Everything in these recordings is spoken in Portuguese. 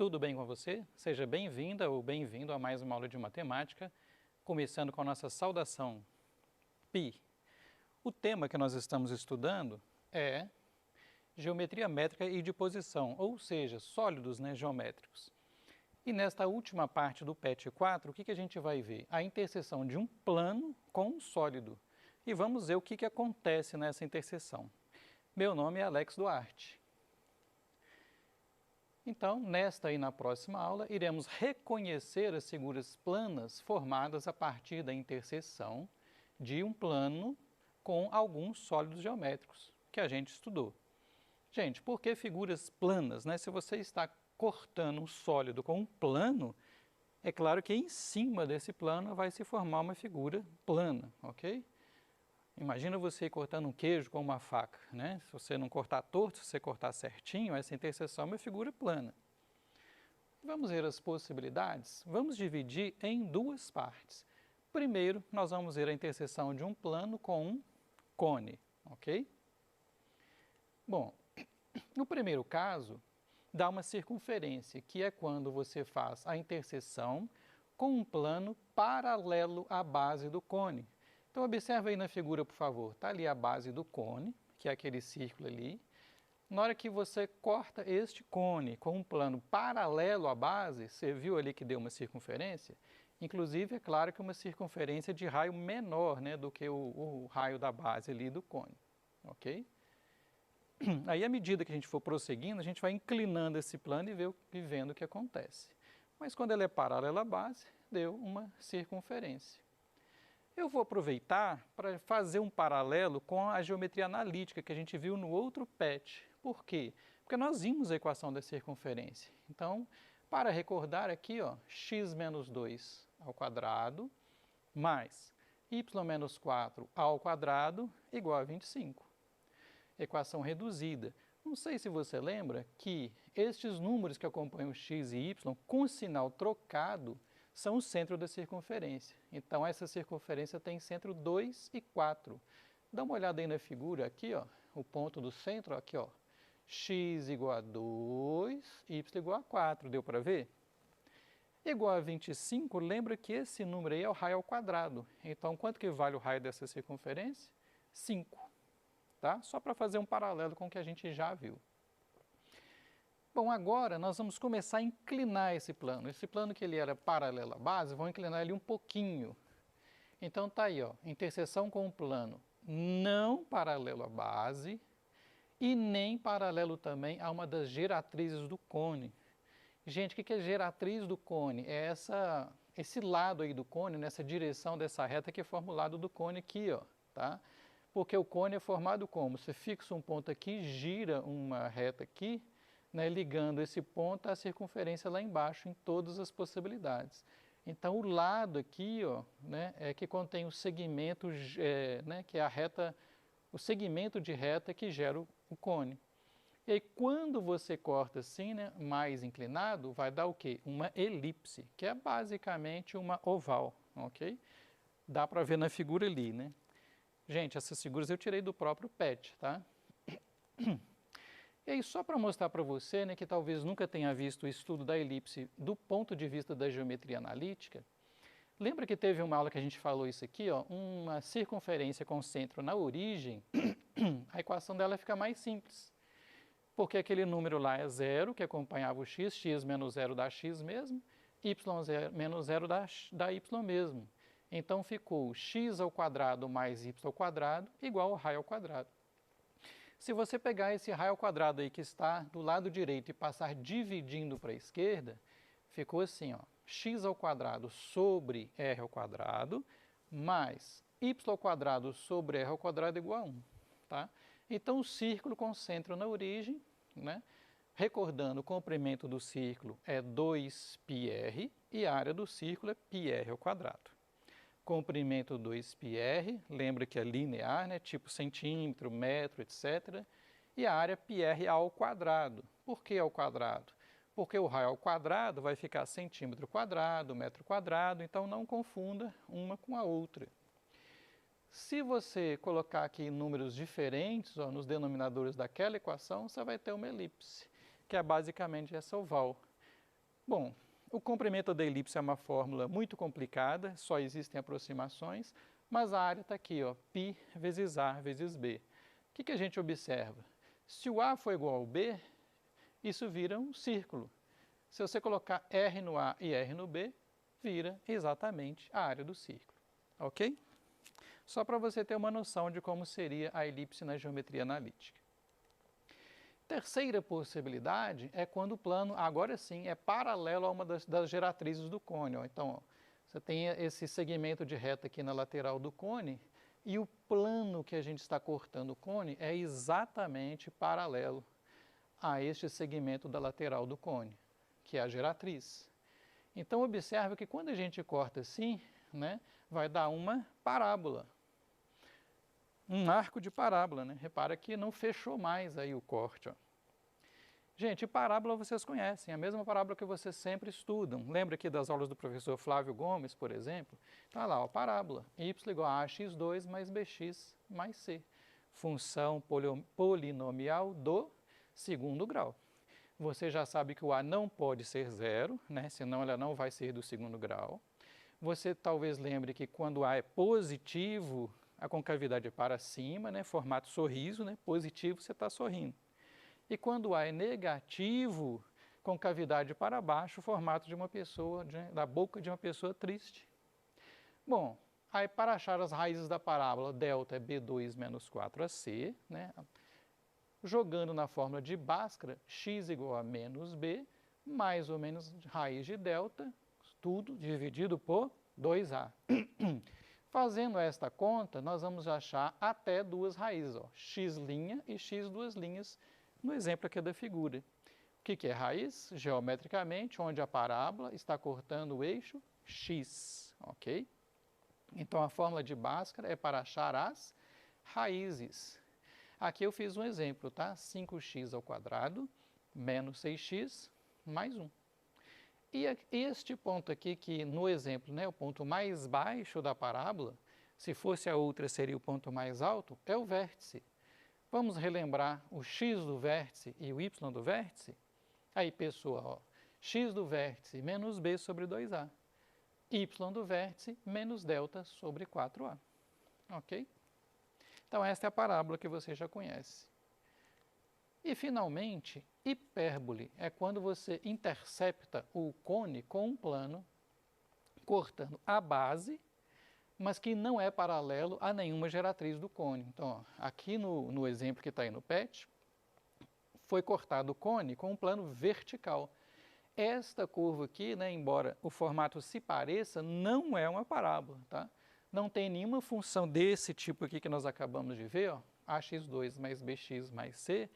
Tudo bem com você? Seja bem-vinda ou bem-vindo a mais uma aula de matemática, começando com a nossa saudação Pi. O tema que nós estamos estudando é geometria métrica e de posição, ou seja, sólidos geométricos. E nesta última parte do PET 4, o que a gente vai ver? A interseção de um plano com um sólido. E vamos ver o que acontece nessa interseção. Meu nome é Alex Duarte. Então, nesta e na próxima aula, iremos reconhecer as figuras planas formadas a partir da interseção de um plano com alguns sólidos geométricos que a gente estudou. Gente, por que figuras planas? Se você está cortando um sólido com um plano, é claro que em cima desse plano vai se formar uma figura plana, ok? Imagina você cortando um queijo com uma faca, Se você não cortar torto, se você cortar certinho, essa interseção é uma figura plana. Vamos ver as possibilidades? Vamos dividir em duas partes. Primeiro, nós vamos ver a interseção de um plano com um cone, ok? Bom, no primeiro caso, dá uma circunferência, que é quando você faz a interseção com um plano paralelo à base do cone. Então, observa aí na figura, por favor. Está ali a base do cone, que é aquele círculo ali. Na hora que você corta este cone com um plano paralelo à base, você viu ali que deu uma circunferência? Inclusive, é claro que uma circunferência de raio menor do que o raio da base ali do cone, ok? Aí, à medida que a gente for prosseguindo, a gente vai inclinando esse plano e vendo o que acontece. Mas quando ele é paralelo à base, deu uma circunferência. Eu vou aproveitar para fazer um paralelo com a geometria analítica que a gente viu no outro PET. Por quê? Porque nós vimos a equação da circunferência. Então, para recordar aqui, x menos 2 ao quadrado mais y menos 4 ao quadrado igual a 25. Equação reduzida. Não sei se você lembra que estes números que acompanham x e y com sinal trocado são o centro da circunferência. Então, essa circunferência tem centro 2 e 4. Dá uma olhada aí na figura, aqui, o ponto do centro, aqui, x igual a 2, y igual a 4, deu para ver? Igual a 25, lembra que esse número aí é o raio ao quadrado. Então, quanto que vale o raio dessa circunferência? 5, tá? Só para fazer um paralelo com o que a gente já viu. Bom, agora nós vamos começar a inclinar esse plano. Esse plano que ele era paralelo à base, vamos inclinar ele um pouquinho. Então tá aí, interseção com o plano não paralelo à base e nem paralelo também a uma das geratrizes do cone. Gente, o que é geratriz do cone? É esse lado aí do cone, nessa direção dessa reta que forma o lado do cone aqui, tá? Porque o cone é formado como? Você fixa um ponto aqui, gira uma reta aqui, ligando esse ponto à circunferência lá embaixo, em todas as possibilidades. Então, o lado aqui, é que contém o segmento, que é a reta, o segmento de reta que gera o cone. E aí, quando você corta assim, mais inclinado, vai dar o quê? Uma elipse, que é basicamente uma oval, ok? Dá para ver na figura ali, Gente, essas figuras eu tirei do próprio PET, tá? E aí, só para mostrar para você, que talvez nunca tenha visto o estudo da elipse do ponto de vista da geometria analítica, lembra que teve uma aula que a gente falou isso aqui, uma circunferência com centro na origem, a equação dela fica mais simples, porque aquele número lá é zero, que acompanhava o x, x menos zero dá x mesmo, y menos zero dá y mesmo. Então, ficou x ao quadrado mais y ao quadrado igual ao raio ao quadrado. Se você pegar esse raio ao quadrado aí que está do lado direito e passar dividindo para a esquerda, ficou assim, x ao quadrado sobre r ao quadrado mais y ao quadrado sobre r ao quadrado igual a 1. Tá? Então, o círculo com centro na origem, recordando, o comprimento do círculo é 2πr e a área do círculo é πr ao quadrado. Comprimento 2πr, lembra que é linear, tipo centímetro, metro, etc. E a área πr ao quadrado. Por que ao quadrado? Porque o raio ao quadrado vai ficar centímetro quadrado, metro quadrado, então não confunda uma com a outra. Se você colocar aqui números diferentes nos denominadores daquela equação, você vai ter uma elipse, que é basicamente essa oval. Bom, o comprimento da elipse é uma fórmula muito complicada, só existem aproximações, mas a área está aqui, ó, π vezes A vezes B. O que a gente observa? Se o A for igual ao B, isso vira um círculo. Se você colocar R no A e R no B, vira exatamente a área do círculo, ok? Só para você ter uma noção de como seria a elipse na geometria analítica. Terceira possibilidade é quando o plano, agora sim, é paralelo a uma das geratrizes do cone. Ó. Então, ó, você tem esse segmento de reta aqui na lateral do cone e o plano que a gente está cortando o cone é exatamente paralelo a este segmento da lateral do cone, que é a geratriz. Então, observe que quando a gente corta assim, né, vai dar uma parábola. Um arco de parábola, né? Repara que não fechou mais aí o corte, ó. Gente, parábola vocês conhecem, a mesma parábola que vocês sempre estudam. Lembra aqui das aulas do professor Flávio Gomes, por exemplo? Está lá, ó, parábola, y igual a ax2 mais bx mais c. Função polinomial do segundo grau. Você já sabe que o a não pode ser zero, né? Senão ela não vai ser do segundo grau. Você talvez lembre que quando a é positivo, a concavidade é para cima, né? Formato sorriso, né? Positivo, você está sorrindo. E quando A é negativo, concavidade para baixo, formato de uma pessoa, da boca de uma pessoa triste. Bom, aí para achar as raízes da parábola, delta é B2 menos 4AC, né? Jogando na fórmula de Bhaskara, x igual a menos B, mais ou menos raiz de delta, tudo dividido por 2A. Fazendo esta conta, nós vamos achar até duas raízes, ó, x' e x duas linhas, no exemplo aqui da figura. O que é raiz? Geometricamente, onde a parábola está cortando o eixo x, ok? Então, a fórmula de Bhaskara é para achar as raízes. Aqui eu fiz um exemplo, tá? 5x ao quadrado menos 6x mais 1. E este ponto aqui, que no exemplo, né, o ponto mais baixo da parábola, se fosse a outra seria o ponto mais alto, é o vértice. Vamos relembrar o x do vértice e o y do vértice? Aí, pessoal, ó, x do vértice menos b sobre 2a. Y do vértice menos delta sobre 4a. Ok? Então, esta é a parábola que você já conhece. E, finalmente, hipérbole é quando você intercepta o cone com um plano, cortando a base, mas que não é paralelo a nenhuma geratriz do cone. Então, ó, aqui no exemplo que está aí no PET, foi cortado o cone com um plano vertical. Esta curva aqui, né, embora o formato se pareça, não é uma parábola, tá? Não tem nenhuma função desse tipo aqui que nós acabamos de ver, ó, ax2 mais bx mais c,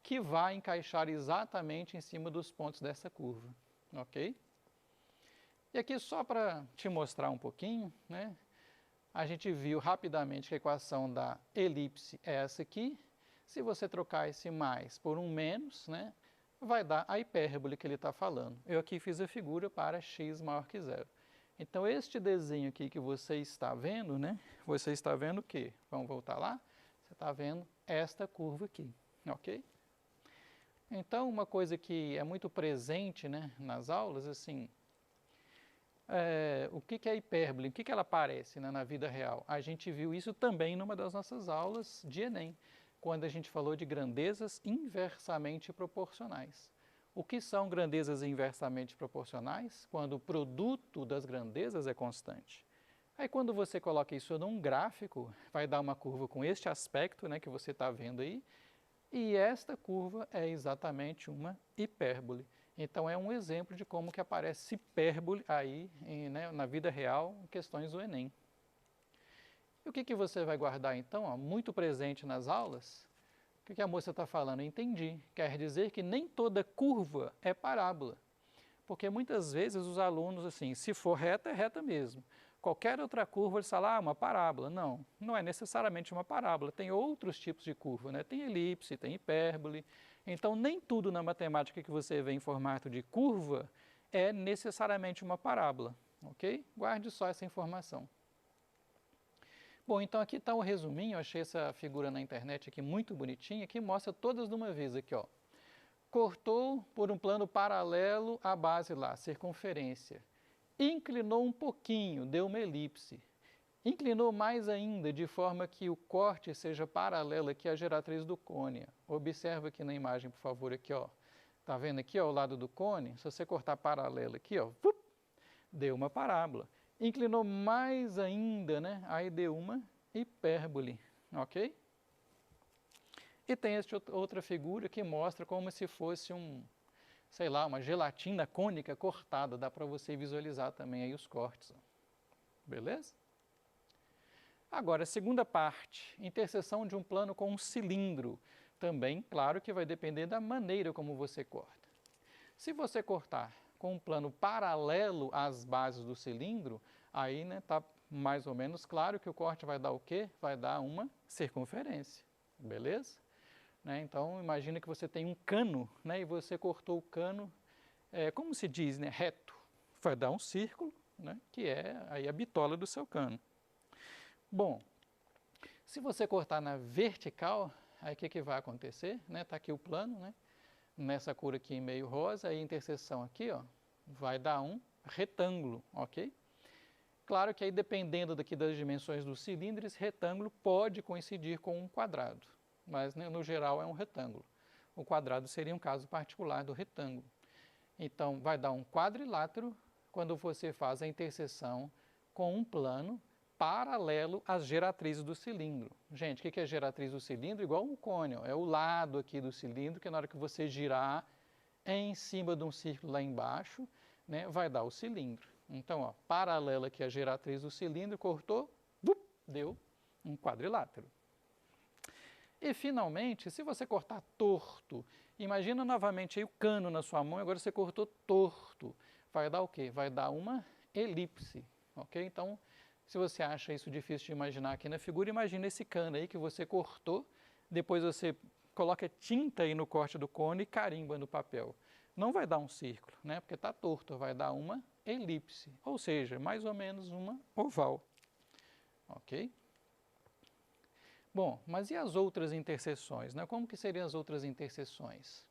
que vai encaixar exatamente em cima dos pontos dessa curva, ok? E aqui só para te mostrar um pouquinho, né, a gente viu rapidamente que a equação da elipse é essa aqui. Se você trocar esse mais por um menos, né, vai dar a hipérbole que ele está falando. Eu aqui fiz a figura para x maior que zero. Então, este desenho aqui que você está vendo, né, você está vendo o quê? Vamos voltar lá? Você está vendo esta curva aqui, ok? Então, uma coisa que é muito presente, né, nas aulas, assim, o que é hipérbole? O que ela aparece, né, na vida real? A gente viu isso também numa das nossas aulas de Enem, quando a gente falou de grandezas inversamente proporcionais. O que são grandezas inversamente proporcionais? Quando o produto das grandezas é constante. Aí, quando você coloca isso num gráfico, vai dar uma curva com este aspecto, né, que você está vendo aí, e esta curva é exatamente uma hipérbole. Então, é um exemplo de como que aparece hipérbole aí, né, na vida real, em questões do Enem. E o que você vai guardar, então? Ó, muito presente nas aulas. O que a moça está falando? Entendi. Quer dizer que nem toda curva é parábola. Porque muitas vezes os alunos, assim, se for reta, é reta mesmo. Qualquer outra curva, eles falam, uma parábola. Não, não é necessariamente uma parábola. Tem outros tipos de curva, né? Tem elipse, tem hipérbole. Então, nem tudo na matemática que você vê em formato de curva é necessariamente uma parábola, ok? Guarde só essa informação. Bom, então aqui está um resuminho, eu achei essa figura na internet aqui muito bonitinha, que mostra todas de uma vez aqui, ó. cortou por um plano paralelo à base lá, circunferência. Inclinou um pouquinho, deu uma elipse. Inclinou mais ainda, de forma que o corte seja paralelo aqui à geratriz do cone. Observa aqui na imagem, por favor, aqui, ó. Tá vendo aqui, ó, o lado do cone? Se você cortar paralelo aqui, ó, deu uma parábola. Inclinou mais ainda, né? Aí deu uma hipérbole, ok? E tem esta outra figura que mostra como se fosse sei lá, uma gelatina cônica cortada. Dá para você visualizar também aí os cortes, ó. Beleza? Agora, a segunda parte, interseção de um plano com um cilindro. Também, claro que vai depender da maneira como você corta. Se você cortar com um plano paralelo às bases do cilindro, aí tá mais ou menos claro que o corte vai dar o quê? Vai dar uma circunferência, beleza? Então, imagina que você tem um cano, e você cortou o cano, como se diz, reto. Vai dar um círculo, que é aí a bitola do seu cano. Bom, se você cortar na vertical, aí o que vai acontecer? Tá aqui o plano, nessa cor aqui meio rosa, aí a interseção aqui, ó, vai dar um retângulo, ok? Claro que aí dependendo daqui das dimensões do cilindro, esse retângulo pode coincidir com um quadrado, mas no geral é um retângulo. O quadrado seria um caso particular do retângulo. Então, vai dar um quadrilátero quando você faz a interseção com um plano paralelo às geratrizes do cilindro. Gente, o que é geratriz do cilindro? Igual um cone, ó, é o lado aqui do cilindro, que na hora que você girar em cima de um círculo lá embaixo, vai dar o cilindro. Então, ó, paralelo aqui à geratriz do cilindro, cortou, deu um quadrilátero. E, finalmente, se você cortar torto, imagina novamente aí o cano na sua mão, agora você cortou torto, vai dar o quê? Vai dar uma elipse, ok? Então, se você acha isso difícil de imaginar aqui na figura, imagina esse cano aí que você cortou, depois você coloca tinta aí no corte do cone e carimba no papel. Não vai dar um círculo, porque está torto, vai dar uma elipse, ou seja, mais ou menos uma oval, ok? Bom, mas e as outras interseções? Como que seriam as outras interseções?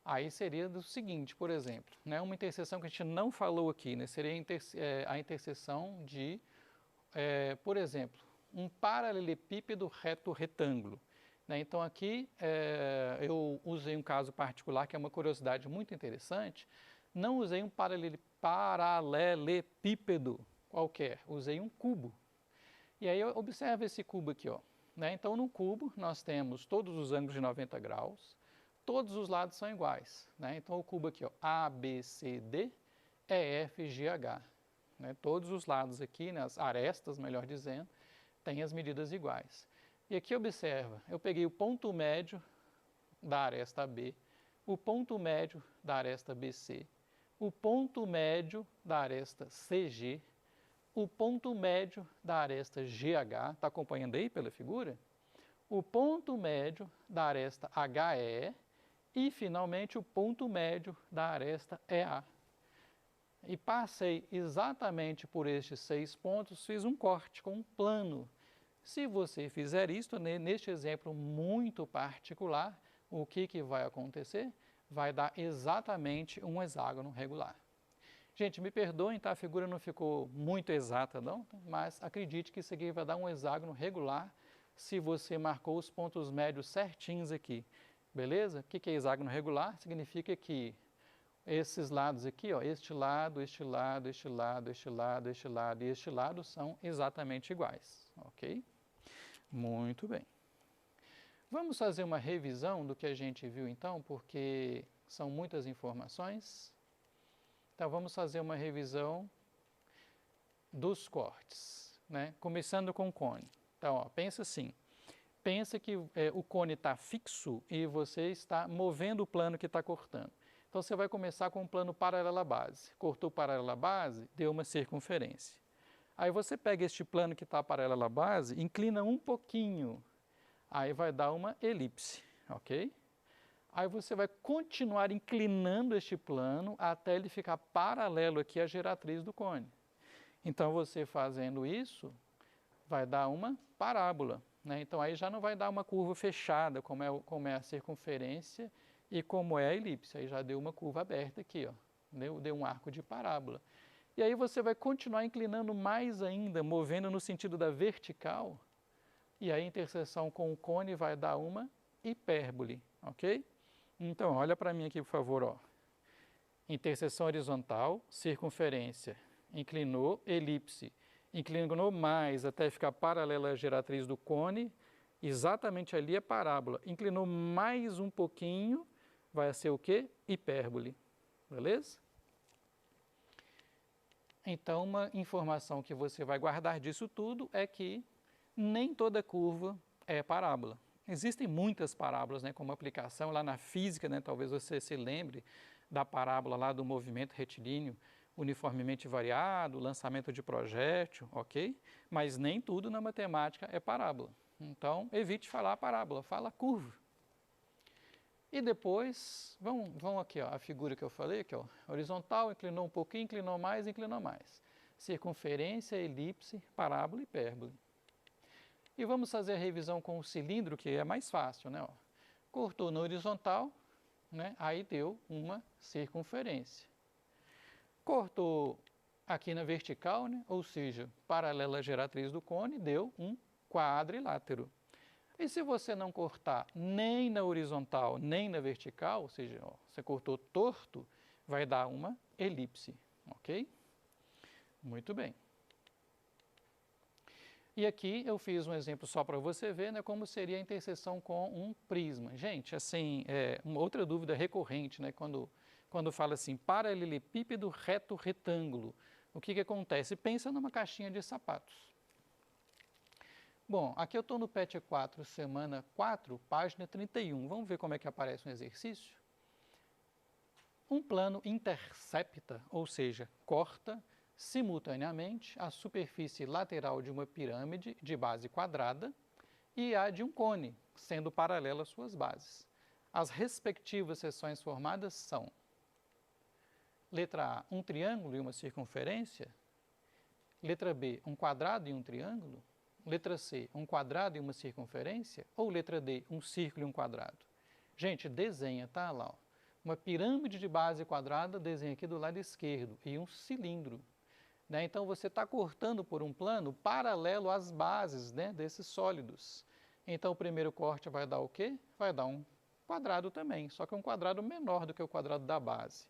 Aí seria do seguinte, por exemplo, uma interseção que a gente não falou aqui, seria a interseção de, por exemplo, um paralelepípedo reto-retângulo. Então aqui eu usei um caso particular que é uma curiosidade muito interessante, não usei um paralelepípedo qualquer, usei um cubo. E aí observa esse cubo aqui, ó. Então no cubo nós temos todos os ângulos de 90 graus, todos os lados são iguais. Então o cubo aqui, ó, A, B, C, D, E, F, G, H. Todos os lados aqui, as arestas, melhor dizendo, têm as medidas iguais. E aqui observa, eu peguei o ponto médio da aresta B, o ponto médio da aresta BC, o ponto médio da aresta CG, o ponto médio da aresta GH, está acompanhando aí pela figura? O ponto médio da aresta HE e, finalmente, o ponto médio da aresta EA. E passei exatamente por estes 6 pontos, fiz um corte com um plano. Se você fizer isso, neste exemplo muito particular, o que vai acontecer? Vai dar exatamente um hexágono regular. Gente, me perdoem, tá? A figura não ficou muito exata, não, mas acredite que isso aqui vai dar um hexágono regular se você marcou os pontos médios certinhos aqui, beleza? O que é hexágono regular? Significa que esses lados aqui, ó, este lado, este lado, este lado, este lado, este lado e este lado são exatamente iguais, ok? Muito bem. Vamos fazer uma revisão do que a gente viu então, porque são muitas informações. Então, vamos fazer uma revisão dos cortes, começando com o cone. Então, ó, pensa assim, pensa que o cone está fixo e você está movendo o plano que está cortando. Então, você vai começar com um plano paralelo à base. Cortou paralelo à base, deu uma circunferência. Aí você pega este plano que está paralelo à base, inclina um pouquinho, aí vai dar uma elipse, ok? Aí você vai continuar inclinando este plano até ele ficar paralelo aqui à geratriz do cone. Então, você fazendo isso, vai dar uma parábola. Então, aí já não vai dar uma curva fechada, como é a circunferência E como é a elipse? Aí já deu uma curva aberta aqui, ó, deu um arco de parábola. E aí você vai continuar inclinando mais ainda, movendo no sentido da vertical, e aí a interseção com o cone vai dar uma hipérbole, ok? Então, olha para mim aqui, por favor, ó. Interseção horizontal, circunferência, inclinou, elipse, inclinou mais até ficar paralela à geratriz do cone, exatamente ali é parábola. Inclinou mais um pouquinho, vai ser o quê? Hipérbole, beleza? Então, uma informação que você vai guardar disso tudo é que nem toda curva é parábola. Existem muitas parábolas, né, como aplicação lá na física, né, talvez você se lembre da parábola lá do movimento retilíneo uniformemente variado, lançamento de projétil, ok? Mas nem tudo na matemática é parábola. Então, evite falar parábola, fala curva. E depois, vamos aqui, ó, a figura que eu falei, aqui, ó, horizontal, inclinou um pouquinho, inclinou mais, inclinou mais. Circunferência, elipse, parábola e hipérbole. E vamos fazer a revisão com o cilindro, que é mais fácil, né? Ó. Cortou na horizontal, né? Aí deu uma circunferência. Cortou aqui na vertical, né? Ou seja, paralela à geratriz do cone, deu um quadrilátero. E se você não cortar nem na horizontal, nem na vertical, ou seja, ó, você cortou torto, vai dar uma elipse, ok? Muito bem. E aqui eu fiz um exemplo só para você ver, né, como seria a interseção com um prisma. Gente, assim, uma outra dúvida recorrente, né, quando fala assim, paralelepípedo reto retângulo, o que acontece? Pensa numa caixinha de sapatos. Bom, aqui eu estou no PET 4, semana 4, página 31. Vamos ver como é que aparece um exercício? Um plano intercepta, ou seja, corta simultaneamente a superfície lateral de uma pirâmide de base quadrada e a de um cone, sendo paralela às suas bases. As respectivas seções formadas são: letra A, um triângulo e uma circunferência; letra B, um quadrado e um triângulo; letra C, um quadrado e uma circunferência; ou letra D, um círculo e um quadrado. Gente, desenha, tá lá, ó. Uma pirâmide de base quadrada, desenha aqui do lado esquerdo, e um cilindro. Né? Então, você está cortando por um plano paralelo às bases, né, desses sólidos. Então, o primeiro corte vai dar o quê? Vai dar um quadrado também, só que um quadrado menor do que o quadrado da base.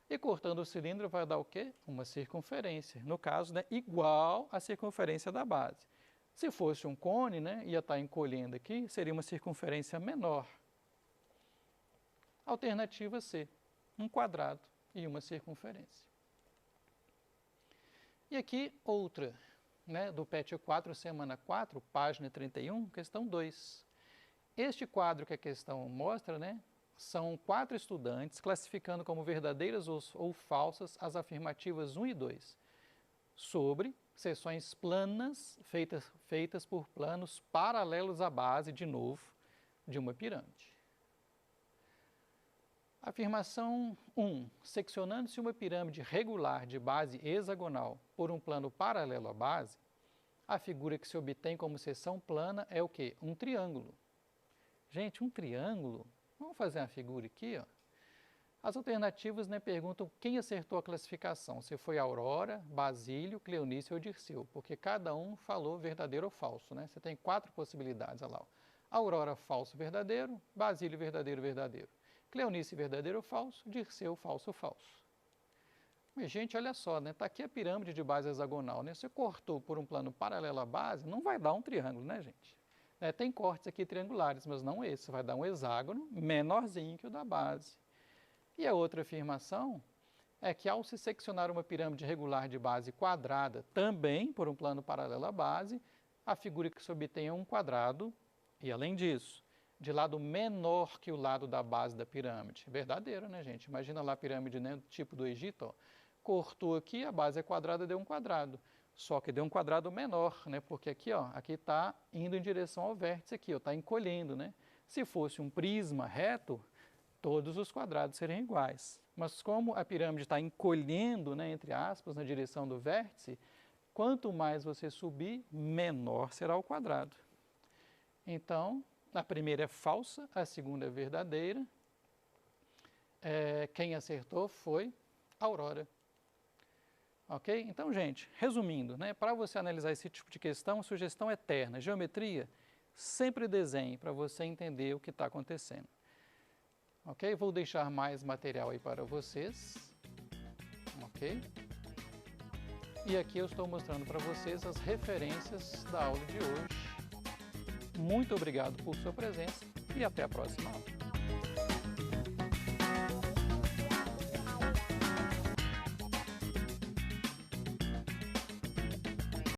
E cortando o cilindro vai dar o quê? Uma circunferência, no caso, né, igual à circunferência da base. Se fosse um cone, né, ia estar encolhendo aqui, seria uma circunferência menor. Alternativa C, um quadrado e uma circunferência. E aqui outra, né, do PET 4, semana 4, página 31, questão 2. Este quadro que a questão mostra, né, são 4 estudantes classificando como verdadeiras ou falsas as afirmativas 1 e 2, sobre seções planas feitas por planos paralelos à base, de novo, de uma pirâmide. Afirmação 1. Seccionando-se uma pirâmide regular de base hexagonal por um plano paralelo à base, a figura que se obtém como seção plana é o quê? Um triângulo. Gente, um triângulo? Vamos fazer uma figura aqui, ó. As alternativas, né, perguntam quem acertou a classificação, se foi Aurora, Basílio, Cleonice ou Dirceu, porque cada um falou verdadeiro ou falso, né? Você tem 4 possibilidades, olha lá. Ó. Aurora, falso, verdadeiro; Basílio, verdadeiro, verdadeiro; Cleonice, verdadeiro ou falso; Dirceu, falso ou falso. Mas, gente, olha só, né? Tá aqui a pirâmide de base hexagonal, né? Você cortou por um plano paralelo à base, não vai dar um triângulo, né, gente? Tem cortes aqui triangulares, mas não esse, vai dar um hexágono menorzinho que o da base. E a outra afirmação é que ao se seccionar uma pirâmide regular de base quadrada, também por um plano paralelo à base, a figura que se obtém é um quadrado, e além disso, de lado menor que o lado da base da pirâmide. Verdadeiro, né, gente? Imagina lá a pirâmide, né, tipo do Egito, ó. Cortou aqui, a base é quadrada, deu um quadrado. Só que deu um quadrado menor, né? Porque aqui, ó, aqui está indo em direção ao vértice aqui, ó, está encolhendo, né? Se fosse um prisma reto, todos os quadrados seriam iguais. Mas como a pirâmide está encolhendo, né, entre aspas, na direção do vértice, quanto mais você subir, menor será o quadrado. Então, a primeira é falsa, a segunda é verdadeira. Quem acertou foi Aurora. Ok? Então, gente, resumindo, né, para você analisar esse tipo de questão, sugestão eterna, geometria, sempre desenhe para você entender o que está acontecendo. Ok? Vou deixar mais material aí para vocês. Ok? E aqui eu estou mostrando para vocês as referências da aula de hoje. Muito obrigado por sua presença e até a próxima aula.